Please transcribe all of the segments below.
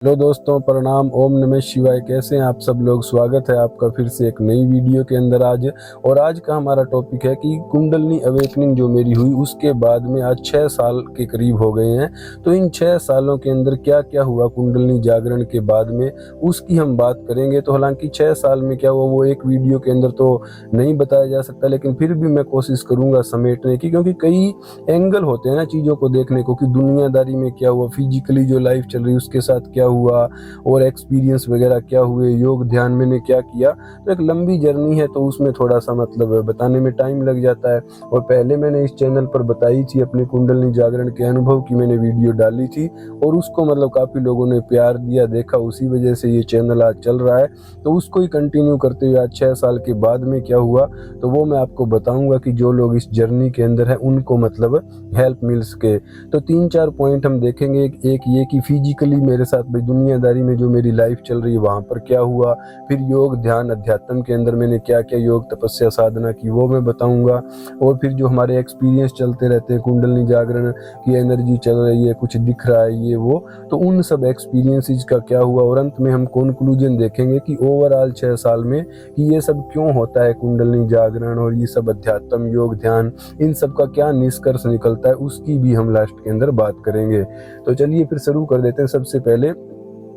Hello दोस्तों, प्रणाम। ओम नमः शिवाय। कैसे हैं आप सब लोग? स्वागत है आपका फिर से एक नई वीडियो के अंदर आज। और आज का हमारा टॉपिक है कि कुंडलिनी अवेकनिंग जो मेरी हुई उसके बाद में आज 6 साल के करीब हो गए हैं। तो इन 6 सालों के अंदर क्या क्या हुआ कुंडलिनी जागरण के बाद में, उसकी हम बात करेंगे। तो हालांकि 6 साल में क्या हुआ वो एक वीडियो के अंदर तो नहीं बताया जा सकता, लेकिन फिर भी मैं कोशिश करूँगा समेटने की, क्योंकि कई एंगल होते हैं ना चीज़ों को देखने को, कि दुनियादारी में क्या हुआ, फिजिकली जो लाइफ चल रही है उसके साथ क्या हुआ, और एक्सपीरियंस वगैरह क्या हुए, योग ध्यान मैंने क्या किया। तो एक लंबी जर्नी है, तो उसमें थोड़ा सा मतलब बताने में टाइम लग जाता है। और पहले मैंने इस चैनल पर बताई थी अपने कुंडलिनी जागरण के अनुभव की, मैंने वीडियो डाली थी और उसको मतलब काफ़ी लोगों ने प्यार दिया, देखा, उसी वजह से ये चैनल आज चल रहा है। तो उसको ही कंटिन्यू करते हुए आज 6 साल के बाद में क्या हुआ, तो वो मैं आपको बताऊंगा कि जो लोग इस जर्नी के अंदर है उनको मतलब हेल्प मिल सके। तो 3-4 पॉइंट हम देखेंगे। एक ये कि फिजिकली मेरे साथ भाई दुनियादारी में जो मेरी लाइफ चल रही है वहाँ पर क्या हुआ, फिर योग ध्यान अध्यात्म के अंदर मैंने क्या क्या योग तपस्या साधना की वो मैं बताऊंगा। और फिर जो हमारे एक्सपीरियंस चलते रहते हैं कुंडलिनी जागरण की, एनर्जी चल रही है, कुछ दिख रहा है ये वो, तो उन सब एक्सपीरियंसेस का क्या हुआ। और अंत में हम कंक्लूजन देखेंगे कि ओवरऑल 6 साल में कि ये सब क्यों होता है, कुंडलिनी जागरण और ये सब अध्यात्म योग ध्यान, इन सब का क्या निष्कर्ष निकलता है, उसकी भी हम लास्ट के अंदर बात करेंगे। तो चलिए फिर शुरू कर देते हैं। सबसे पहले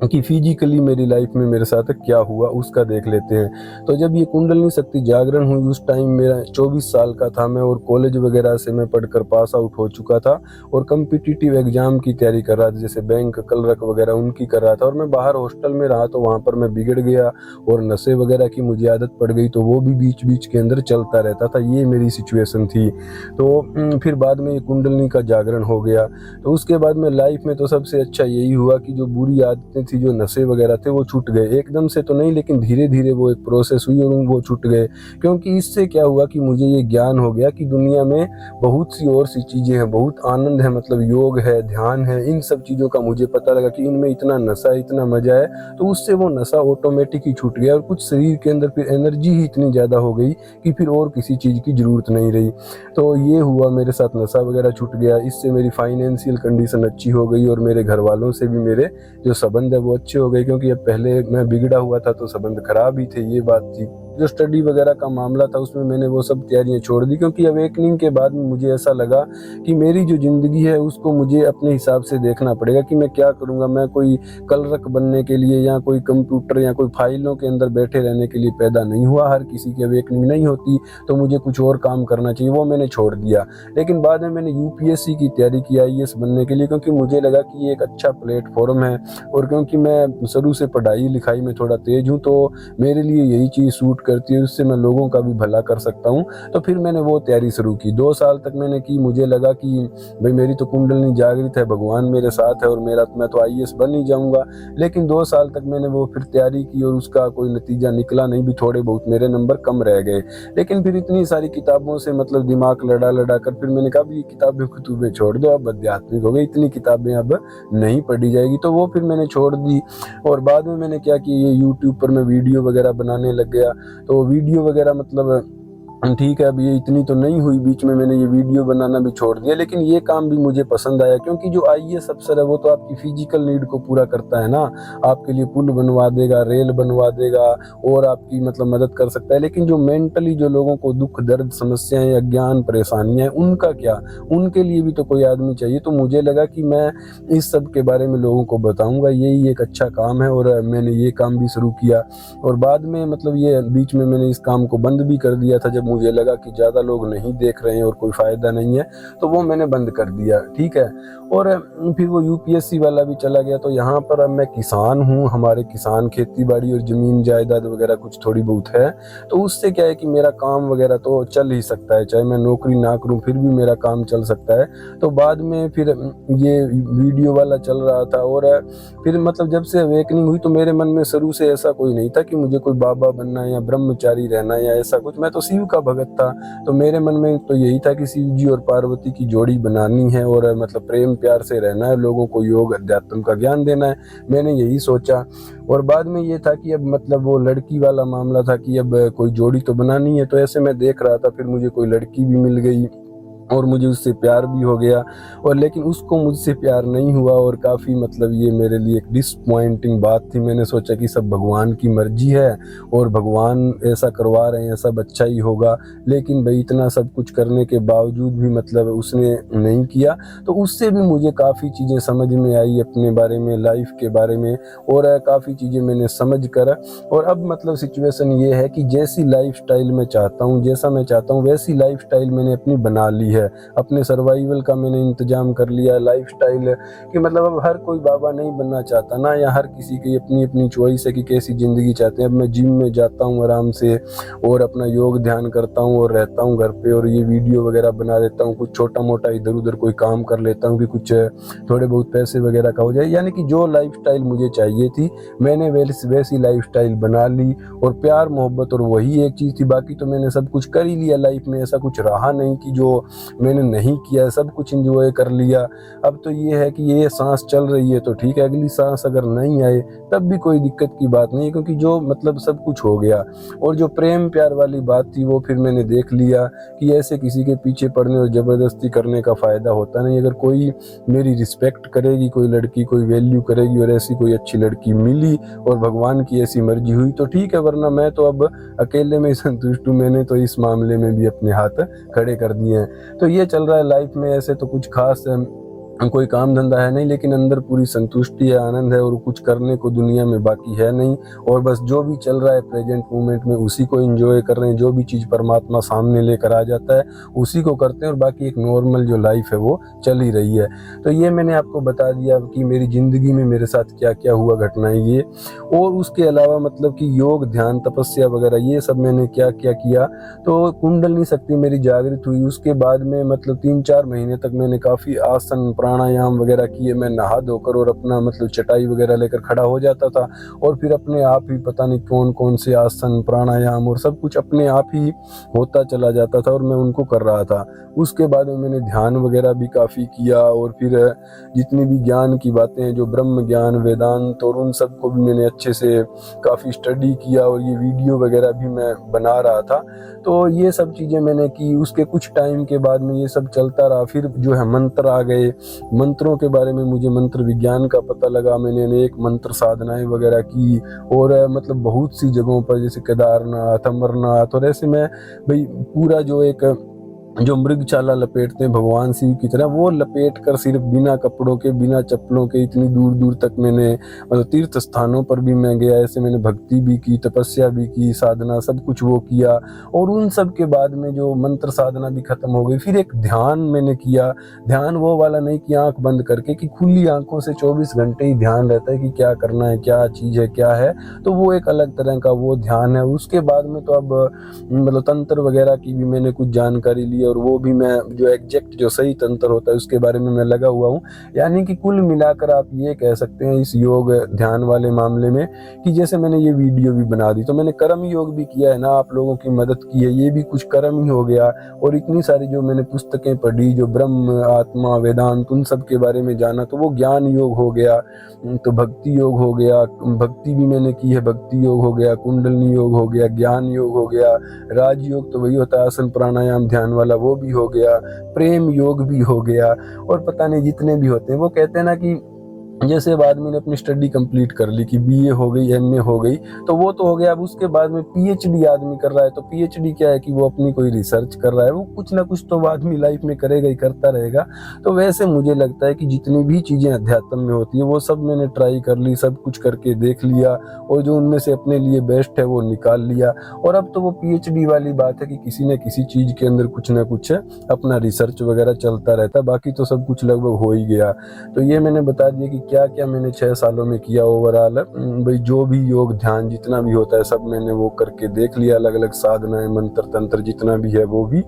कि फिजिकली मेरी लाइफ में मेरे साथ क्या हुआ उसका देख लेते हैं। तो जब ये कुंडलिनी शक्ति जागरण हुई उस टाइम मेरा 24 साल का था मैं, और कॉलेज वगैरह से मैं पढ़कर पास आउट हो चुका था और कम्पिटिटिव एग्जाम की तैयारी कर रहा था, जैसे बैंक क्लर्क वगैरह उनकी कर रहा था। और मैं बाहर हॉस्टल में रहा तो वहाँ पर मैं बिगड़ गया और नशे वगैरह की मुझे आदत पड़ गई, तो वो भी बीच बीच के अंदर चलता रहता था। ये मेरी सिचुएशन थी। तो फिर बाद में ये कुंडलिनी का जागरण हो गया। तो उसके बाद में लाइफ में तो सबसे अच्छा यही हुआ कि जो बुरी आदतें थी, जो नशे वगैरह थे, वो छूट गए। एकदम से तो नहीं, लेकिन धीरे धीरे वो एक प्रोसेस हुई और वो छूट गए। क्योंकि इससे क्या हुआ कि मुझे ये ज्ञान हो गया कि दुनिया में बहुत सी और सी चीज़ें हैं, बहुत आनंद है, मतलब योग है, ध्यान है, इन सब चीज़ों का मुझे पता लगा कि इनमें इतना नशा है, इतना मजा है। तो उससे वो नशा ऑटोमेटिक ही छूट गया और कुछ शरीर के अंदर फिर एनर्जी ही इतनी ज़्यादा हो गई कि फिर और किसी चीज़ की ज़रूरत नहीं रही। तो ये हुआ, मेरे साथ नशा वगैरह छूट गया। इससे मेरी फाइनेंशियल कंडीशन अच्छी हो गई और मेरे घर वालों से भी मेरे जो संबंध है वो अच्छे हो गए, क्योंकि अब पहले मैं बिगड़ा हुआ था तो संबंध खराब ही थे, ये बात थी। जो स्टडी वगैरह का मामला था उसमें मैंने वो सब तैयारियां छोड़ दी, क्योंकि अवेकनिंग के बाद में मुझे ऐसा लगा कि मेरी जो ज़िंदगी है उसको मुझे अपने हिसाब से देखना पड़ेगा कि मैं क्या करूँगा। मैं कोई कलरक बनने के लिए या कोई कंप्यूटर या कोई फाइलों के अंदर बैठे रहने के लिए पैदा नहीं हुआ। हर किसी की अवेकनिंग नहीं होती, तो मुझे कुछ और काम करना चाहिए, वो मैंने छोड़ दिया। लेकिन बाद में मैंने यूपीएससी की तैयारी की आईएएस बनने के लिए, क्योंकि मुझे लगा कि ये एक अच्छा प्लेटफॉर्म है। और क्योंकि मैं शुरू से पढ़ाई लिखाई में थोड़ा तेज हूँ, तो मेरे लिए यही चीज़ सूट करती है, उससे मैं लोगों का भी भला कर सकता हूँ। तो फिर मैंने वो तैयारी शुरू की। 2 साल तक मैंने की। मुझे लगा कि भाई मेरी तो कुंडलिनी जागृत है, भगवान मेरे साथ है और मैं तो आईएएस बन ही जाऊँगा। लेकिन 2 साल तक मैंने वो फिर तैयारी की और उसका कोई नतीजा निकला नहीं, भी थोड़े बहुत मेरे नंबर कम रह गए। लेकिन फिर इतनी सारी किताबों से मतलब दिमाग लड़ा लड़ा कर फिर मैंने कहा ये किताबें कुतुबें छोड़ दो, अब आध्यात्मिक हो गई, इतनी किताबें अब नहीं पढ़ी जाएगी। तो वो फिर मैंने छोड़ दी। और बाद में मैंने क्या कि ये यूट्यूब पर मैं वीडियो वगैरह बनाने लग गया। तो वीडियो वगैरह मतलब ठीक है, अब ये इतनी तो नहीं हुई, बीच में मैंने ये वीडियो बनाना भी छोड़ दिया। लेकिन ये काम भी मुझे पसंद आया, क्योंकि जो आईएएस अफसर है वो तो आपकी फिजिकल नीड को पूरा करता है ना। आपके लिए पुल बनवा देगा, रेल बनवा देगा और आपकी मतलब मदद कर सकता है। लेकिन जो मेंटली जो लोगों को दुख दर्द समस्याएं अज्ञान परेशानियां हैं, उनका क्या, उनके लिए भी तो कोई आदमी चाहिए। तो मुझे लगा कि मैं इस सब के बारे में लोगों को बताऊंगा, यही एक अच्छा काम है। और मैंने ये काम भी शुरू किया। और बाद में मतलब ये बीच में मैंने इस काम को बंद भी कर दिया था, जब मुझे लगा कि ज़्यादा लोग नहीं देख रहे हैं और कोई फ़ायदा नहीं है, तो वो मैंने बंद कर दिया। ठीक है। और फिर वो यूपीएससी वाला भी चला गया। तो यहाँ पर अब मैं किसान हूँ, हमारे किसान खेती बाड़ी और ज़मीन जायदाद वगैरह कुछ थोड़ी बहुत है। तो उससे क्या है कि मेरा काम वगैरह तो चल ही सकता है, चाहे मैं नौकरी ना करूँ फिर भी मेरा काम चल सकता है। तो बाद में फिर ये वीडियो वाला चल रहा था। और फिर मतलब जब से अवेकनिंग हुई तो मेरे मन में शुरू से ऐसा कोई नहीं था कि मुझे कोई बाबा बनना है या ब्रह्मचारी रहना है या ऐसा कुछ। मैं तो शिव का भगत था। तो मेरे मन में तो यही था कि शिव जी और पार्वती की जोड़ी बनानी है और मतलब प्रेम प्यार से रहना है, लोगों को योग अध्यात्म का ज्ञान देना है। मैंने यही सोचा। और बाद में ये था कि अब मतलब वो लड़की वाला मामला था कि अब कोई जोड़ी तो बनानी है। तो ऐसे मैं देख रहा था, फिर मुझे कोई लड़की भी मिल गई। और मुझे उससे प्यार भी हो गया, और लेकिन उसको मुझसे प्यार नहीं हुआ, और काफ़ी मतलब ये मेरे लिए एक डिसपॉइंटिंग बात थी। मैंने सोचा कि सब भगवान की मर्जी है और भगवान ऐसा करवा रहे हैं, सब अच्छा ही होगा, लेकिन भाई इतना सब कुछ करने के बावजूद भी मतलब उसने नहीं किया। तो उससे भी मुझे काफ़ी चीज़ें समझ में आई अपने बारे में, लाइफ के बारे में, और काफ़ी चीज़ें मैंने समझ कर, और अब मतलब सिचुएशन ये है कि जैसी लाइफस्टाइल मैं चाहता हूँ, जैसा मैं चाहता हूँ वैसी लाइफस्टाइल मैंने अपनी बना ली है। अपने सर्वाइवल का मैंने इंतजाम कर लिया लाइफस्टाइल कि मतलब अब हर कोई बाबा नहीं बनना चाहता ना, या हर किसी की अपनी अपनी चॉइस है कि कैसी ज़िंदगी चाहते हैं। अब मैं जिम में जाता हूँ आराम से, और अपना योग ध्यान करता हूँ, और रहता हूँ घर पे, और ये वीडियो वगैरह बना देता हूँ, कुछ छोटा मोटा इधर उधर कोई काम कर लेता हूँ कि कुछ थोड़े बहुत पैसे वगैरह का हो जाए। यानी कि जो लाइफस्टाइल मुझे चाहिए थी मैंने वैसी लाइफस्टाइल बना ली, और प्यार मोहब्बत और वही एक चीज़ थी, बाकी तो मैंने सब कुछ कर ही लिया लाइफ में। ऐसा कुछ रहा नहीं कि जो मैंने नहीं किया, सब कुछ एंजॉय कर लिया। अब तो ये है कि ये सांस चल रही है तो ठीक है, अगली सांस अगर नहीं आए तब भी कोई दिक्कत की बात नहीं है, क्योंकि जो मतलब सब कुछ हो गया। और जो प्रेम प्यार वाली बात थी वो फिर मैंने देख लिया कि ऐसे किसी के पीछे पड़ने और ज़बरदस्ती करने का फ़ायदा होता नहीं। अगर कोई मेरी रिस्पेक्ट करेगी, कोई लड़की कोई वैल्यू करेगी, और ऐसी कोई अच्छी लड़की मिली और भगवान की ऐसी मर्जी हुई तो ठीक है, वरना मैं तो अब अकेले में ही संतुष्ट हूँ। मैंने तो इस मामले में भी अपने हाथ खड़े कर दिए हैं। तो ये चल रहा है लाइफ में, ऐसे तो कुछ खास कोई काम धंधा है नहीं, लेकिन अंदर पूरी संतुष्टि है, आनंद है, और कुछ करने को दुनिया में बाकी है नहीं। और बस जो भी चल रहा है प्रेजेंट मोमेंट में उसी को एंजॉय कर रहे हैं। जो भी चीज़ परमात्मा सामने लेकर आ जाता है उसी को करते हैं, और बाकी एक नॉर्मल जो लाइफ है वो चल ही रही है। तो ये मैंने आपको बता दिया कि मेरी ज़िंदगी में मेरे साथ क्या क्या हुआ घटनाएं ये, और उसके अलावा मतलब कि योग ध्यान तपस्या वगैरह ये सब मैंने क्या क्या किया। तो कुंडलनी शक्ति मेरी जागृत हुई। उसके बाद में मतलब 3-4 महीने तक मैंने काफ़ी आसन प्राणायाम वगैरह किए। मैं नहा धोकर और अपना मतलब चटाई वगैरह लेकर खड़ा हो जाता था, और फिर अपने आप ही पता नहीं कौन कौन से आसन प्राणायाम और सब कुछ अपने आप ही होता चला जाता था, और मैं उनको कर रहा था। उसके बाद में मैंने ध्यान वगैरह भी काफ़ी किया, और फिर जितनी भी ज्ञान की बातें हैं, जो ब्रह्म ज्ञान वेदांत, और उन सबको भी मैंने अच्छे से काफ़ी स्टडी किया, और ये वीडियो वगैरह भी मैं बना रहा था। तो ये सब चीज़ें मैंने की। उसके कुछ टाइम के बाद में ये सब चलता रहा। फिर जो है मंत्र आ गए, मंत्रों के बारे में मुझे मंत्र विज्ञान का पता लगा। मैंने अनेक मंत्र साधनाएं वगैरह की, और मतलब बहुत सी जगहों पर जैसे केदारनाथ, अमरनाथ, और ऐसे में भाई पूरा जो एक जो मृगशाला लपेटते हैं भगवान शिव की तरह, वो लपेट कर सिर्फ बिना कपड़ों के बिना चप्पलों के इतनी दूर दूर तक मैंने मतलब तीर्थ स्थानों पर भी मैं गया। ऐसे मैंने भक्ति भी की, तपस्या भी की, साधना सब कुछ वो किया। और उन सब के बाद में जो मंत्र साधना भी खत्म हो गई, फिर एक ध्यान मैंने किया। ध्यान वो वाला नहीं कि आंख बंद करके, कि खुली आंखों से 24 घंटे ही ध्यान रहता है कि क्या करना है, क्या चीज़ है, क्या है। तो वो एक अलग तरह का वो ध्यान है। उसके बाद में तो अब मतलब तंत्र वगैरह की भी मैंने कुछ जानकारी ली, और वो भी मैं जो एग्जैक्ट जो सही तंत्र होता है उसके बारे में मैं लगा हुआ हूँ। यानी कि कुल मिलाकर आप ये कह सकते हैं इस योग ध्यान वाले मामले में कि जैसे मैंने ये वीडियो भी बना दी, तो मैंने कर्म योग भी किया है ना, आप लोगों की मदद की है, ये भी कुछ कर्म ही हो गया। और इतनी सारी जो मैंने पुस्तकें पढ़ी, जो ब्रह्म आत्मा वेदांत उन सब के बारे में जाना, तो वो ज्ञान योग हो गया। तो भक्ति योग हो गया, भक्ति भी मैंने की है, भक्ति योग हो गया, कुंडलनी योग हो गया, ज्ञान योग हो गया, राजयोग तो वही होता है आसन प्राणायाम ध्यान वाला, वो भी हो गया, प्रेम योग भी हो गया, और पता नहीं जितने भी होते हैं। वो कहते हैं ना कि जैसे अब आदमी ने अपनी स्टडी कंप्लीट कर ली कि बीए हो गई, एमए हो गई, तो वो तो हो गया। अब उसके बाद में पीएचडी आदमी कर रहा है, तो पीएचडी क्या है कि वो अपनी कोई रिसर्च कर रहा है, वो कुछ ना कुछ तो आदमी लाइफ में करेगा ही, करता रहेगा। तो वैसे मुझे लगता है कि जितनी भी चीज़ें अध्यात्म में होती है वो सब मैंने ट्राई कर ली, सब कुछ करके देख लिया, और जो उनमें से अपने लिए बेस्ट है वो निकाल लिया। और अब तो वो पीएचडी वाली बात है कि किसी न किसी चीज़ के अंदर कुछ ना कुछ अपना रिसर्च वगैरह चलता रहता है, बाकी तो सब कुछ लगभग हो ही गया। तो ये मैंने बता दिया कि क्या क्या मैंने 6 सालों में किया ओवरऑल। भाई जो भी योग ध्यान जितना भी होता है सब मैंने वो करके देख लिया, अलग अलग साधनाएं मंत्र तंत्र जितना भी है वो भी।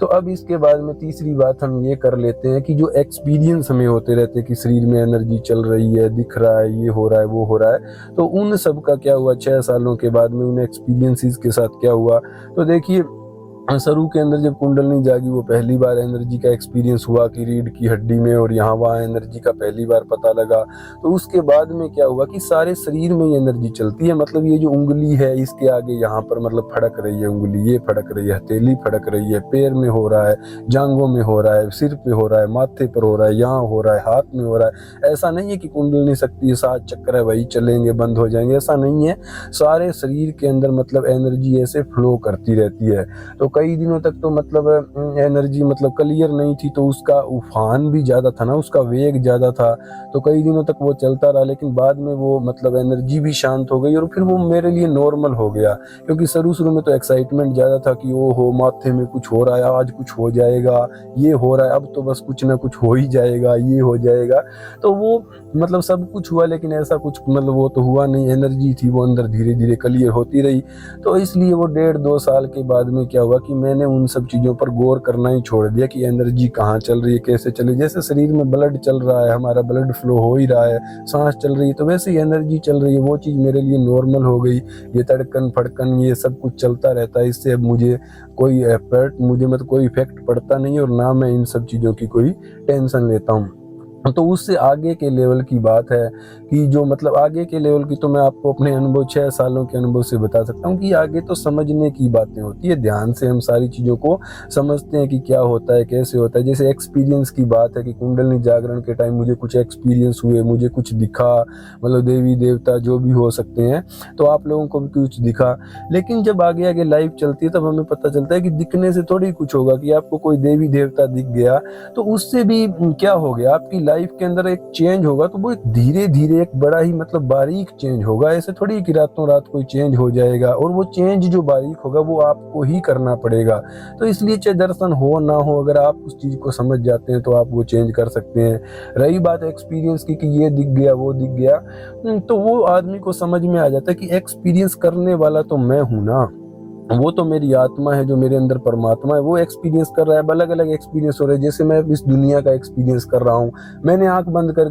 तो अब इसके बाद में तीसरी बात हम ये कर लेते हैं कि जो एक्सपीरियंस हमें होते रहते हैं कि शरीर में एनर्जी चल रही है, दिख रहा है, ये हो रहा है, वो हो रहा है, तो उन सब का क्या हुआ 6 सालों के बाद में, उन एक्सपीरियंसेस के साथ क्या हुआ। तो देखिए शुरू के अंदर जब कुंडलनी जागी, वो पहली बार एनर्जी का एक्सपीरियंस हुआ कि रीढ़ की हड्डी में, और यहाँ वहाँ एनर्जी का पहली बार पता लगा। तो उसके बाद में क्या हुआ कि सारे शरीर में ये एनर्जी चलती है। मतलब ये जो उंगली है इसके आगे यहाँ पर मतलब फड़क रही है उंगली, ये फड़क रही है, हथेली फड़क रही है, पैर में हो रहा है, जांघों में हो रहा है, सिर पे हो रहा है, माथे पर हो रहा है, यहाँ हो रहा है, हाथ में हो रहा है। ऐसा नहीं है कि कुंडलनी शक्ति 7 चक्कर है वही चलेंगे बंद हो जाएंगे, ऐसा नहीं है। सारे शरीर के अंदर मतलब एनर्जी ऐसे फ्लो करती रहती है। तो कई दिनों तक तो मतलब एनर्जी मतलब क्लियर नहीं थी, तो उसका उफान भी ज़्यादा था ना, उसका वेग ज़्यादा था। तो कई दिनों तक वो चलता रहा, लेकिन बाद में वो मतलब एनर्जी भी शांत हो गई और फिर वो मेरे लिए नॉर्मल हो गया। क्योंकि शुरू में तो एक्साइटमेंट ज़्यादा था कि ओ हो माथे में कुछ हो रहा है, आज कुछ हो जाएगा, ये हो रहा है, अब तो बस कुछ ना कुछ हो ही जाएगा, ये हो जाएगा। तो वो मतलब सब कुछ हुआ, लेकिन ऐसा कुछ मतलब वो तो हुआ नहीं। एनर्जी थी वो अंदर धीरे धीरे क्लियर होती रही। तो इसलिए वो 1.5-2 साल के बाद में क्या हुआ कि मैंने उन सब चीज़ों पर गौर करना ही छोड़ दिया कि एनर्जी कहाँ चल रही है, कैसे चल रही है। जैसे शरीर में ब्लड चल रहा है, हमारा ब्लड फ्लो हो ही रहा है, सांस चल रही है, तो वैसे ही एनर्जी चल रही है। वो चीज़ मेरे लिए नॉर्मल हो गई। ये तड़कन फड़कन ये सब कुछ चलता रहता है, इससे अब मुझे कोई मतलब कोई इफेक्ट पड़ता नहीं, और ना मैं इन सब चीज़ों की कोई टेंशन लेता हूँ। तो उससे आगे के लेवल की बात है कि जो मतलब आगे के लेवल की, तो मैं आपको अपने अनुभव 6 सालों के अनुभव से बता सकता हूँ कि आगे तो समझने की बातें होती है। ध्यान से हम सारी चीज़ों को समझते हैं कि क्या होता है, कैसे होता है। जैसे एक्सपीरियंस की बात है कि कुंडलनी जागरण के टाइम मुझे कुछ एक्सपीरियंस हुए, मुझे कुछ दिखा, मतलब देवी देवता जो भी हो सकते हैं, तो आप लोगों को भी कुछ दिखा। लेकिन जब आगे आगे लाइफ चलती है तब हमें पता चलता है कि दिखने से थोड़ी कुछ होगा कि आपको कोई देवी देवता दिख गया तो उससे भी क्या हो गया, आपकी लाइफ के अंदर एक चेंज होगा, तो वो एक धीरे धीरे एक बड़ा ही मतलब बारीक चेंज होगा। ऐसे थोड़ी कि रातों रात कोई चेंज हो जाएगा, और वो चेंज जो बारीक होगा वो आपको ही करना पड़ेगा। तो इसलिए चाहे दर्शन हो ना हो, अगर आप उस चीज़ को समझ जाते हैं तो आप वो चेंज कर सकते हैं। रही बात एक्सपीरियंस की कि ये दिख गया वो दिख गया, तो वो आदमी को समझ में आ जाता है कि एक्सपीरियंस करने वाला तो मैं हूँ ना, वो तो मेरी आत्मा है, जो मेरे अंदर परमात्मा है, वो एक्सपीरियंस कर रहा है। अलग अलग एक्सपीरियंस हो रहे हैं। जैसे मैं इस दुनिया का एक्सपीरियंस कर रहा हूँ, मैंने आंख बंद कर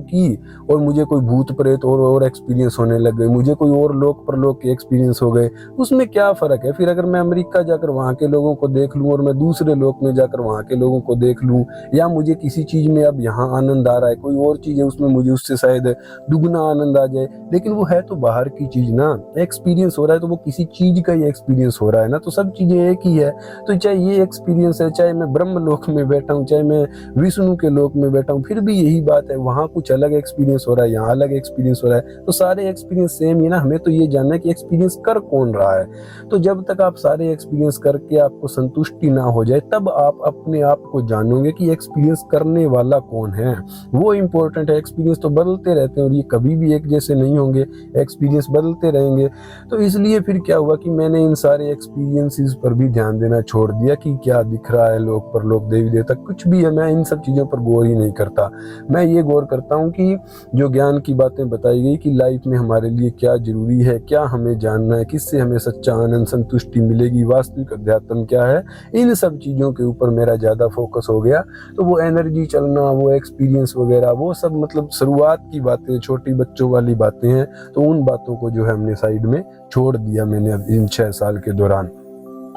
की और मुझे कोई भूत प्रेत और एक्सपीरियंस होने लग गए, मुझे कोई और लोक परलोक के एक्सपीरियंस हो गए। उसमें क्या फ़र्क है? फिर अगर मैं अमेरिका जाकर वहाँ के लोगों को देख लूँ, और मैं दूसरे लोक में जाकर वहाँ के लोगों को देख लूँ, या मुझे किसी चीज़ में अब यहाँ आनंद आ रहा है, कोई और चीज़ है उसमें मुझे उससे शायद दुगना आनंद आ जाए, लेकिन वो है तो बाहर की चीज़ ना। एक्सपीरियंस हो रहा है तो वो किसी चीज़ का ही एक्सपीरियंस हो रहा है ना, तो सब चीज़ें एक ही है। तो चाहे ये एक्सपीरियंस है, चाहे मैं ब्रह्म लोक में बैठा हूँ, चाहे मैं विष्णु के लोक में बैठा हूँ, फिर भी यही बात है। वहाँ कुछ अलग एक्सपीरियंस हो रहा है, यहाँ अलग एक्सपीरियंस हो रहा है, तो सारे एक्सपीरियंस सेम ही ना। हमें तो ये जानना है कि एक्सपीरियंस कर कौन रहा है। तो जब तक आप सारे एक्सपीरियंस करके आपको संतुष्टि ना हो जाए, तब आप अपने आप को जानोगे कि एक्सपीरियंस करने वाला कौन है। वो इंपॉर्टेंट है। एक्सपीरियंस तो बदलते रहते हैं और ये कभी भी एक जैसे नहीं होंगे, एक्सपीरियंस बदलते रहेंगे। तो इसलिए फिर क्या हुआ कि मैंने इन सारे एक्सपीरियंसेस पर भी ध्यान देना छोड़ दिया कि क्या दिख रहा है, लोक परलोक देवी देवता कुछ भी है, मैं इन सब चीज़ों पर गौर ही नहीं करता। मैं ये गौर करता हूँ कि जो ज्ञान की बातें बताई गई कि लाइफ में हमारे लिए क्या जरूरी है, क्या हमें जानना है, किससे हमें सच्चा आनंद संतुष्टि मिलेगी, वास्तविक अध्यात्म क्या है, इन सब चीज़ों के ऊपर मेरा ज़्यादा फोकस हो गया। तो वो एनर्जी चलना, वो एक्सपीरियंस वगैरह, वो सब मतलब शुरुआत की बातें, छोटी बच्चों वाली बातें हैं। तो उन बातों को जो है हमने साइड में छोड़ दिया मैंने अब इन 6 साल के दौरान।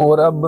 और अब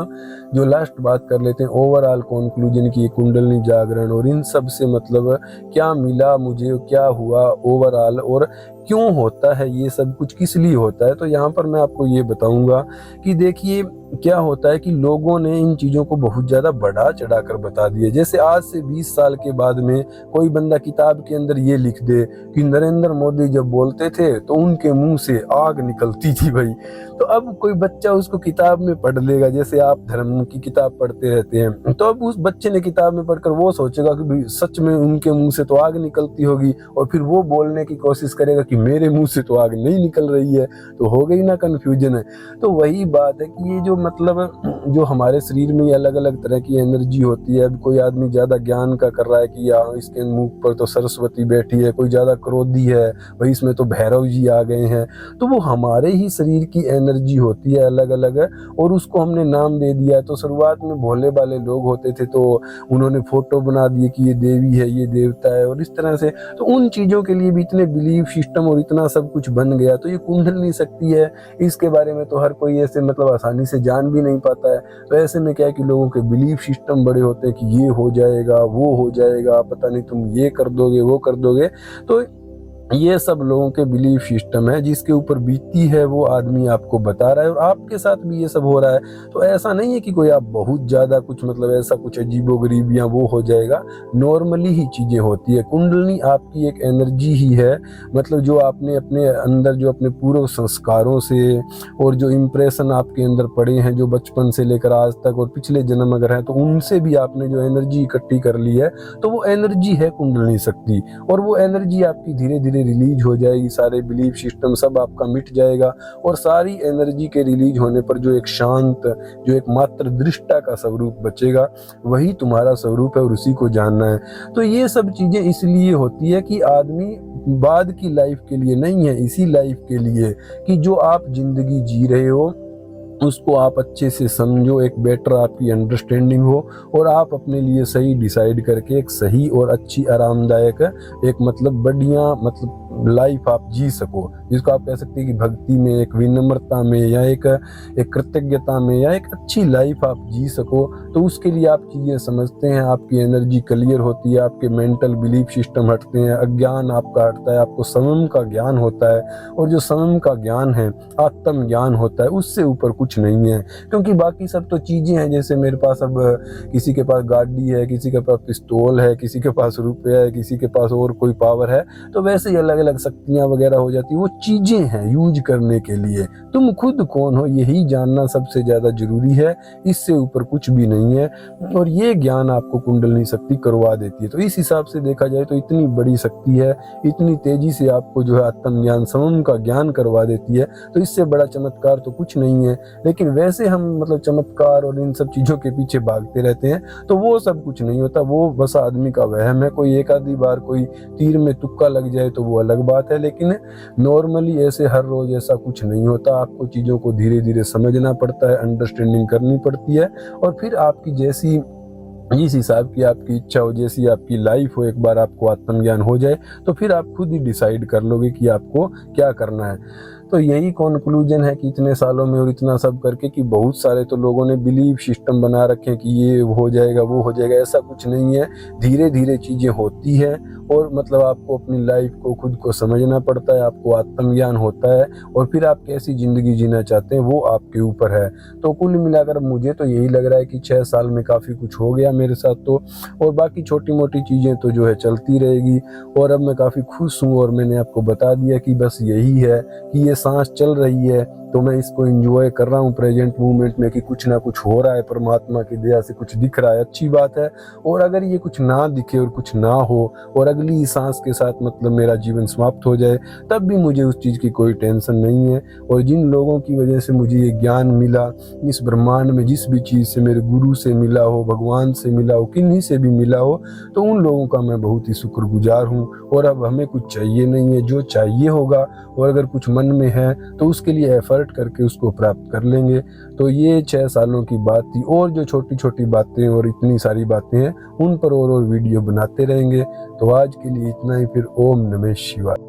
जो लास्ट बात कर लेते हैं ओवरऑल कंक्लूजन की, कुंडलनी जागरण और इन सब से मतलब क्या मिला मुझे, क्या हुआ ओवरऑल, और क्यों होता है ये सब कुछ, किस लिए होता है। तो यहाँ पर मैं आपको ये बताऊंगा कि देखिए क्या होता है कि लोगों ने इन चीज़ों को बहुत ज़्यादा बढ़ा चढ़ा कर बता दिए। जैसे आज से 20 साल के बाद में कोई बंदा किताब के अंदर ये लिख दे कि नरेंद्र मोदी जब बोलते थे तो उनके मुंह से आग निकलती थी भाई, तो अब कोई बच्चा उसको किताब में पढ़ लेगा। जैसे आप धर्म की किताब पढ़ते रहते हैं, तो अब उस बच्चे ने किताब में पढ़कर वो सोचेगा कि भाई सच में उनके मुंह से तो आग निकलती होगी, और फिर वो बोलने की कोशिश करेगा कि मेरे मुंह से तो आग नहीं निकल रही है। तो हो गई ना कन्फ्यूजन है। तो वही बात है कि ये जो मतलब जो हमारे शरीर में अलग अलग तरह की एनर्जी होती है। अब कोई आदमी ज़्यादा ज्ञान का कर रहा है कि या इसके मुंह पर तो सरस्वती बैठी है, कोई ज़्यादा क्रोधी है भाई इसमें तो भैरव जी आ गए हैं, तो वो हमारे ही शरीर की एनर्जी होती है अलग अलग है, और उसको हमने नाम दे दिया है। तो शुरुआत में भोले भाले लोग होते थे तो उन्होंने फोटो बना दिए कि ये देवी है, ये देवता है, और इस तरह से तो उन चीज़ों के लिए भी इतने बिलीफ सिस्टम सिस्टम और इतना सब कुछ बन गया, तो ये कुंडलिनी शक्ति है, इसके बारे में तो हर कोई ऐसे मतलब आसानी से जान भी नहीं पाता है। तो ऐसे में क्या है कि लोगों के बिलीफ सिस्टम बड़े होते हैं कि ये हो जाएगा, वो हो जाएगा, पता नहीं तुम ये कर दोगे, वो कर दोगे। तो ये सब लोगों के बिलीफ सिस्टम है, जिसके ऊपर बीती है वो आदमी आपको बता रहा है, और आपके साथ भी ये सब हो रहा है। तो ऐसा नहीं है कि कोई आप बहुत ज़्यादा कुछ मतलब ऐसा कुछ अजीबोगरीब या वो हो जाएगा, नॉर्मली ही चीज़ें होती है। कुंडलिनी आपकी एक एनर्जी ही है, मतलब जो आपने अपने अंदर जो अपने पूर्व संस्कारों से और जो इम्प्रेशन आपके अंदर पड़े हैं, जो बचपन से लेकर आज तक और पिछले जन्म अगर हैं, तो उनसे भी आपने जो एनर्जी इकट्ठी कर ली है, तो वो एनर्जी है कुंडलिनी शक्ति। और वो एनर्जी आपकी धीरे धीरे रिलीज हो जाएगी, सारे बिलीफ सिस्टम सब आपका मिट जाएगा, और सारी एनर्जी के रिलीज होने पर जो एक शांत, जो एक मात्र दृष्टा का स्वरूप बचेगा, वही तुम्हारा स्वरूप है और उसी को जानना है। तो ये सब चीज़ें इसलिए होती है कि आदमी बाद की लाइफ के लिए नहीं है, इसी लाइफ के लिए कि जो आप जिंदगी जी रहे हो उसको आप अच्छे से समझो, एक बेटर आपकी अंडरस्टैंडिंग हो, और आप अपने लिए सही डिसाइड करके एक सही और अच्छी आरामदायक एक मतलब बढ़िया मतलब लाइफ आप जी सको, जिसको आप कह सकते हैं कि भक्ति में, एक विनम्रता में, या एक कृतज्ञता में, या एक अच्छी लाइफ आप जी सको। तो उसके लिए आप चीज़ें समझते हैं, आपकी एनर्जी क्लियर होती है, आपके मेंटल बिलीफ सिस्टम हटते हैं, अज्ञान आपका हटता है, आपको समम का ज्ञान होता है, और जो समम का ज्ञान है, आत्म ज्ञान होता है, उससे ऊपर कुछ नहीं है। क्योंकि बाकी सब तो चीज़ें हैं, जैसे मेरे पास अब किसी के पास गाड़ी है, किसी के पास पिस्तौल है, किसी के पास रुपया है, किसी के पास और कोई पावर है, तो वैसे ही अलग अलग शक्तियां वगैरह हो जाती है। वो चीज़ें हैं यूज करने के लिए, तुम खुद कौन हो यही जानना सबसे ज़्यादा जरूरी है, इससे ऊपर कुछ भी नहीं है। और ये ज्ञान आपको कुंडलिनी शक्ति करवा देती है। तो इस हिसाब से देखा जाए तो इतनी बड़ी शक्ति है, इतनी तेजी से आपको जो है आत्म ज्ञान, समम का ज्ञान करवा देती है, तो इससे बड़ा चमत्कार तो कुछ नहीं है। लेकिन वैसे हम मतलब चमत्कार और इन सब चीज़ों के पीछे भागते रहते हैं, तो वो सब कुछ नहीं होता, वो बस आदमी का वहम है। कोई एक आधी बार कोई तीर में तुक्का लग जाए तो वो अलग बात है, लेकिन नॉर्मली ऐसे हर रोज ऐसा कुछ नहीं होता। आपको चीज़ों को धीरे धीरे समझना पड़ता है, अंडरस्टैंडिंग करनी पड़ती है, और फिर आपकी जैसी जिस हिसाब की आपकी इच्छा हो, जैसी आपकी लाइफ हो, एक बार आपको आत्मज्ञान हो जाए तो फिर आप खुद ही डिसाइड कर लोगे कि आपको क्या करना है। तो यही कंक्लूजन है कि इतने सालों में और इतना सब करके कि बहुत सारे तो लोगों ने बिलीफ सिस्टम बना रखे हैं कि ये हो जाएगा, वो हो जाएगा। ऐसा कुछ नहीं है, धीरे धीरे चीज़ें होती है, और मतलब आपको अपनी लाइफ को खुद को समझना पड़ता है, आपको आत्मज्ञान होता है, और फिर आप कैसी ज़िंदगी जीना चाहते हैं वो आपके ऊपर है। तो कुल मिलाकर मुझे तो यही लग रहा है कि 6 साल में काफ़ी कुछ हो गया मेरे साथ तो, और बाकी छोटी मोटी चीज़ें तो जो है चलती रहेगी। और अब मैं काफ़ी खुश हूँ, और मैंने आपको बता दिया कि बस यही है कि ये सांस चल रही है, तो मैं इसको एंजॉय कर रहा हूँ प्रेजेंट मोमेंट में, कि कुछ ना कुछ हो रहा है, परमात्मा की दया से कुछ दिख रहा है, अच्छी बात है। और अगर ये कुछ ना दिखे और कुछ ना हो, और अगली सांस के साथ मतलब मेरा जीवन समाप्त हो जाए, तब भी मुझे उस चीज़ की कोई टेंशन नहीं है। और जिन लोगों की वजह से मुझे ये ज्ञान मिला इस ब्रह्मांड में, जिस भी चीज़ से, मेरे गुरु से मिला हो, भगवान से मिला हो, किन्हीं से भी मिला हो, तो उन लोगों का मैं बहुत ही शुक्रगुजार हूँ। और अब हमें कुछ चाहिए नहीं है, जो चाहिए होगा, और अगर कुछ मन में है तो उसके लिए एफर्ट करके उसको प्राप्त कर लेंगे। तो ये 6 सालों की बात थी, और जो छोटी छोटी बातें और इतनी सारी बातें हैं उन पर और वीडियो बनाते रहेंगे। तो आज के लिए इतना ही, फिर ओम नमः शिवाय।